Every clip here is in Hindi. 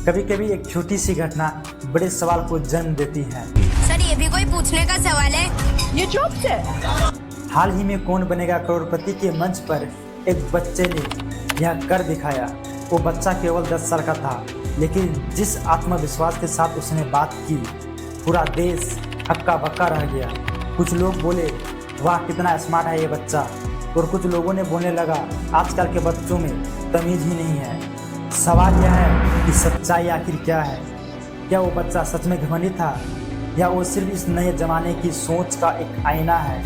कभी कभी एक छोटी सी घटना बड़े सवाल को जन्म देती है। सर ये भी कोई पूछने का सवाल है? ये जोक्स है। हाल ही में कौन बनेगा करोड़पति के मंच पर एक बच्चे ने यह कर दिखाया। वो बच्चा केवल 10 साल का था, लेकिन जिस आत्मविश्वास के साथ उसने बात की, पूरा देश हक्का बक्का रह गया। कुछ लोग बोले वाह कितना स्मार्ट है ये बच्चा, और कुछ लोगों ने बोलने लगा आजकल के बच्चों में तमीज़ ही नहीं है। सवाल यह है कि सच्चाई आखिर क्या है? क्या वो बच्चा सच में घमंडी था, या वो सिर्फ इस नए ज़माने की सोच का एक आईना है?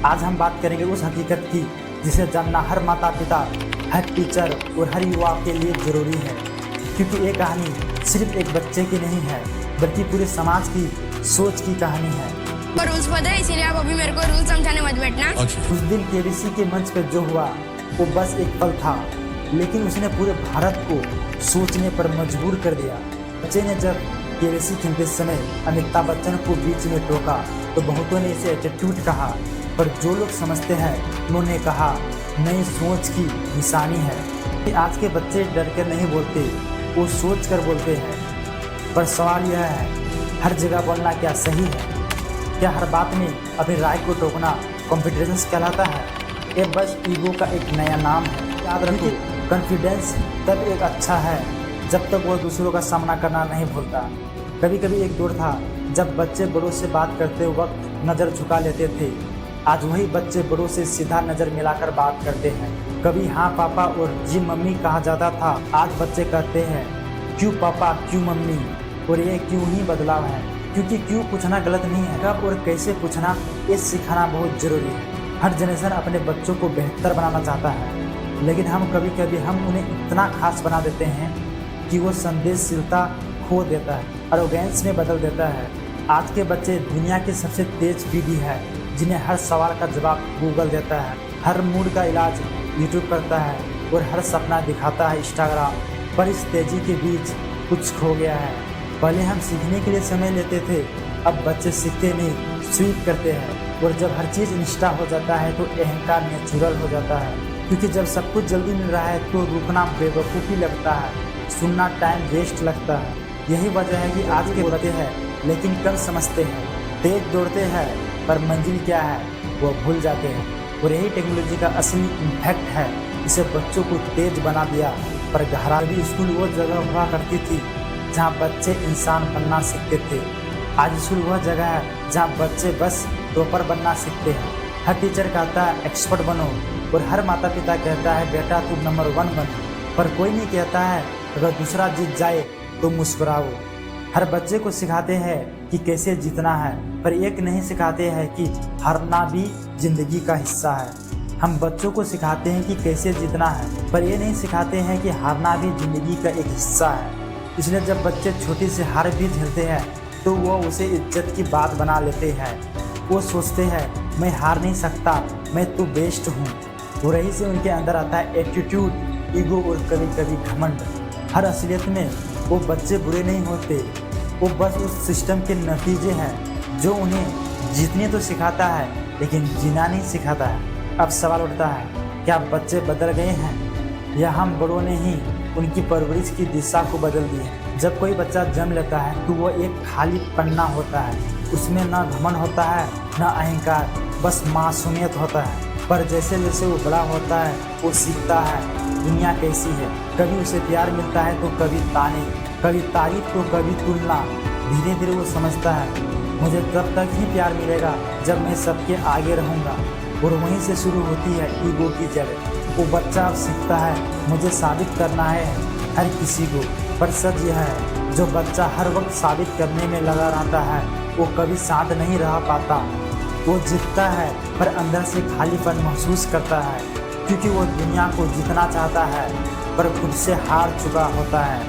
आज हम बात करेंगे उस हकीकत की जिसे जानना हर माता पिता, हर टीचर और हर युवा के लिए ज़रूरी है, क्योंकि ये कहानी सिर्फ एक बच्चे की नहीं है, बल्कि पूरे समाज की सोच की कहानी है। पर रूल्स पता है, इसीलिए आप अभी मेरे को रूल समझाने मत बैठना। उस दिन केबीसी के मंच पर जो हुआ वो बस एक पल था, लेकिन उसने पूरे भारत को सोचने पर मजबूर कर दिया। बच्चे ने जब केबीसी खेलते समय अमिताभ बच्चन को बीच में टोका तो बहुतों ने इसे एटीट्यूड कहा, पर जो लोग समझते हैं उन्होंने कहा नई सोच की निशानी है। कि आज के बच्चे डर कर नहीं बोलते, वो सोच कर बोलते हैं। पर सवाल यह है, हर जगह बोलना क्या सही है? क्या हर बात में अपनी राय को टोकना कॉन्फिडेंस कहलाता है? ये बस ईगो का एक नया नाम है। याद रखो, कॉन्फिडेंस तब एक अच्छा है जब तक वो दूसरों का सामना करना नहीं भूलता। कभी कभी एक दौर था जब बच्चे बड़ों से बात करते वक्त नज़र झुका लेते थे। आज वही बच्चे बड़ों से सीधा नज़र मिलाकर बात करते हैं। कभी हाँ पापा और जी मम्मी कहा जाता था, आज बच्चे कहते हैं क्यों पापा क्यों मम्मी। और ये क्यों ही बदलाव है, क्योंकि क्यों पूछना गलत नहीं है, कब और कैसे पूछना ये सिखाना बहुत ज़रूरी है। हर जनरेशन अपने बच्चों को बेहतर बनाना चाहता है, लेकिन हम कभी कभी हम उन्हें इतना खास बना देते हैं कि वो संदेशशीलता खो देता है, अरोगेंस में बदल देता है। आज के बच्चे दुनिया की सबसे तेज पीढ़ी है, जिन्हें हर सवाल का जवाब गूगल देता है, हर मूड का इलाज यूट्यूब करता है और हर सपना दिखाता है इंस्टाग्राम। पर इस तेज़ी के बीच कुछ खो गया है। पहले हम सीखने के लिए समय लेते थे, अब बच्चे सीखते नहीं स्वीप करते हैं। और जब हर चीज़ इंस्टा हो जाता है तो अहंकार नेचुरल हो जाता है, क्योंकि जब सब कुछ जल्दी मिल रहा है तो रुकना बेवकूफ़ी लगता है, सुनना टाइम वेस्ट लगता है। यही वजह है कि आज के बच्चे हैं लेकिन कम समझते हैं, तेज दौड़ते हैं पर मंजिल क्या है वो भूल जाते हैं। और यही टेक्नोलॉजी का असली इम्पैक्ट है, इसे बच्चों को तेज बना दिया। पर गहरा भी स्कूल वो जगह हुआ करती थी जहाँ बच्चे इंसान बनना सीखते थे। आज स्कूल वह जगह है जहाँ बच्चे बस टॉपर बनना सीखते हैं। हर टीचर कहता है एक्सपर्ट बनो, और हर माता पिता कहता है बेटा तू नंबर 1 बन। पर कोई नहीं कहता है अगर दूसरा जीत जाए तो मुस्कुराओ। हर बच्चे को सिखाते हैं कि कैसे जीतना है, पर एक नहीं सिखाते हैं कि हारना भी जिंदगी का हिस्सा है। हम बच्चों को सिखाते हैं कि कैसे जीतना है, पर ये नहीं सिखाते हैं कि हारना भी जिंदगी का एक हिस्सा है। इसलिए जब बच्चे छोटी से हार भी झेलते हैं तो वो उसे इज्जत की बात बना लेते हैं। वो सोचते हैं मैं हार नहीं सकता, मैं तो बेस्ट हूँ। और यही से उनके अंदर आता है एटीट्यूड, ईगो और कभी कभी घमंड। हर असलियत में वो बच्चे बुरे नहीं होते, वो बस उस सिस्टम के नतीजे हैं जो उन्हें जीतने तो सिखाता है लेकिन जीना नहीं सिखाता है। अब सवाल उठता है, क्या बच्चे बदल गए हैं, या हम बड़ों ने ही उनकी परवरिश की दिशा को बदल दी है? जब कोई बच्चा जन्म लेता है तो वो एक खाली पन्ना होता है, उसमें ना घमंड होता है ना अहंकार, बस मासूमियत होता है। पर जैसे जैसे वो बड़ा होता है वो सीखता है दुनिया कैसी है। कभी उसे प्यार मिलता है तो कभी ताने, कभी तारीफ तो कभी तुलना। धीरे धीरे वो समझता है मुझे तब तक ही प्यार मिलेगा जब मैं सबके आगे रहूँगा। और वहीं से शुरू होती है ईगो की जड़। वो बच्चा अब सीखता है मुझे साबित करना है हर किसी को। पर सच यह है, जो बच्चा हर वक्त साबित करने में लगा रहता है वो कभी शांत नहीं रह पाता। वो जीतता है पर अंदर से खालीपन महसूस करता है, क्योंकि वो दुनिया को जीतना चाहता है पर खुद से हार चुका होता है।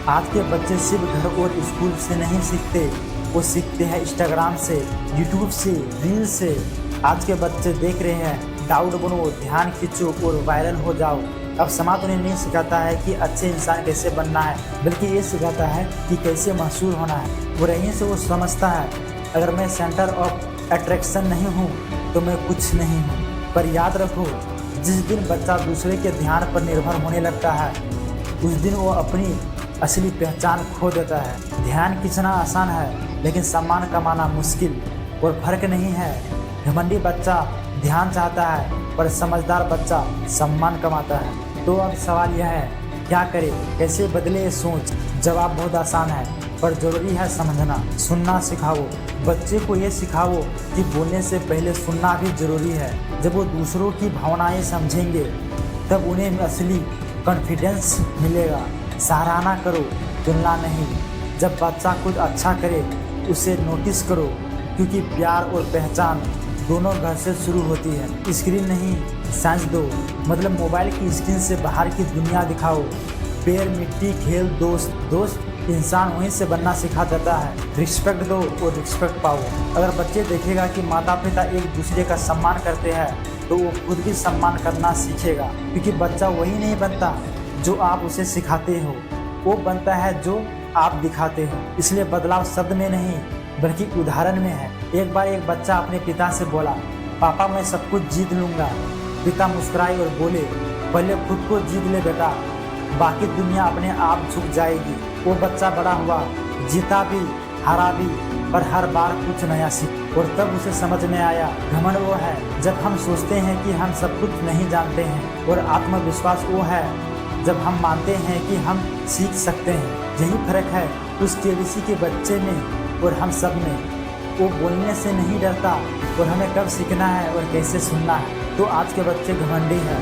आज के बच्चे सिर्फ घर और स्कूल से नहीं सीखते, वो सीखते हैं इंस्टाग्राम से, यूट्यूब से, रील से। आज के बच्चे देख रहे हैं डाउट बनो, ध्यान खींचो और वायरल हो जाओ। अब समाज उन्हें नहीं सिखाता है कि अच्छे इंसान कैसे बनना है, बल्कि ये सिखाता है कि कैसे मशहूर होना है। और यहीं से वो समझता है अगर मैं सेंटर ऑफ अट्रैक्शन नहीं हूँ तो मैं कुछ नहीं हूँ। पर याद रखो, जिस दिन बच्चा दूसरे के ध्यान पर निर्भर होने लगता है उस दिन वो अपनी असली पहचान खो देता है। ध्यान खींचना आसान है लेकिन सम्मान कमाना मुश्किल, और फर्क नहीं है। घमंडी बच्चा ध्यान चाहता है पर समझदार बच्चा सम्मान कमाता है। तो अब सवाल यह है, क्या करे, कैसे बदले ये सोच? जवाब बहुत आसान है पर जरूरी है समझना। सुनना सिखाओ, बच्चे को ये सिखाओ कि बोलने से पहले सुनना भी जरूरी है। जब वो दूसरों की भावनाएं समझेंगे तब उन्हें असली कॉन्फिडेंस मिलेगा। सराहना करो, तुलना नहीं। जब बच्चा कुछ अच्छा करे उसे नोटिस करो, क्योंकि प्यार और पहचान दोनों घर से शुरू होती है। स्क्रीन नहीं, साइंस दो, मतलब मोबाइल की स्क्रीन से बाहर की दुनिया दिखाओ। पेड़, मिट्टी, खेल, दोस्त इंसान वहीं से बनना सिखा देता है। रिस्पेक्ट दो और रिस्पेक्ट पाओ। अगर बच्चे देखेगा कि माता पिता एक दूसरे का सम्मान करते हैं तो वो खुद भी सम्मान करना सीखेगा, क्योंकि बच्चा वही नहीं बनता जो आप उसे सिखाते हो, वो बनता है जो आप दिखाते हो। इसलिए बदलाव शब्द में नहीं बल्कि उदाहरण में है। एक बार एक बच्चा अपने पिता से बोला, पापा मैं सब कुछ जीत लूँगा। पिता मुस्कुराए और बोले, पहले खुद को जीत ले बेटा, बाकी दुनिया अपने आप झुक जाएगी। वो बच्चा बड़ा हुआ, जीता भी हारा भी, पर हर बार कुछ नया सीख। और तब उसे समझ में आया, घमंड वो है जब हम सोचते हैं कि हम सब कुछ नहीं जानते हैं, और आत्मविश्वास वो है जब हम मानते हैं कि हम सीख सकते हैं। यही फर्क है उस केबीसी के बच्चे में और हम सब में। वो बोलने से नहीं डरता और हमें कब सीखना है और कैसे सुनना है। तो आज के बच्चे घमंडी है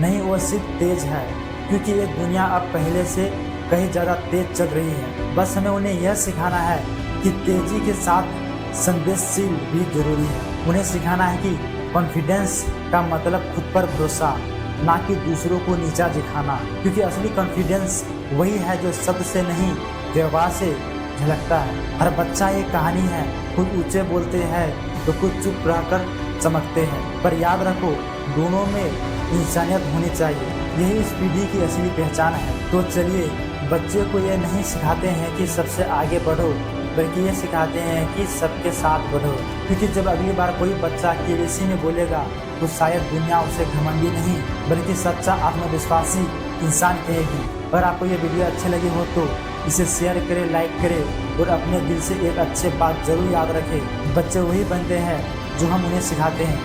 नहीं, वो सिर्फ तेज है, क्योंकि ये दुनिया अब पहले से कहीं ज़्यादा तेज चल रही है। बस हमें उन्हें यह सिखाना है कि तेजी के साथ संवेदनशील भी जरूरी है। उन्हें सिखाना है कि कॉन्फिडेंस का मतलब खुद पर भरोसा, ना कि दूसरों को नीचा दिखाना, क्योंकि असली कॉन्फिडेंस वही है जो शब्द से नहीं व्यवहार से झलकता है। हर बच्चा एक कहानी है, खुद ऊंचे बोलते हैं तो कुछ चुप रहकर चमकते हैं, पर याद रखो दोनों में इंसानियत होनी चाहिए। यही इस पीढ़ी की असली पहचान है। तो चलिए बच्चे को ये नहीं सिखाते हैं कि सबसे आगे बढ़ो, बल्कि ये सिखाते हैं कि सबके साथ बढ़ो, क्योंकि जब अगली बार कोई बच्चा केबीसी में बोलेगा तो शायद दुनिया उसे घमंडी नहीं बल्कि सच्चा आत्मविश्वासी इंसान कहेगी। अगर आपको ये वीडियो अच्छे लगे हो तो इसे शेयर करें, लाइक करें और अपने दिल से एक अच्छे बात जरूर याद रखें, बच्चे वही बनते हैं जो हम उन्हें सिखाते हैं।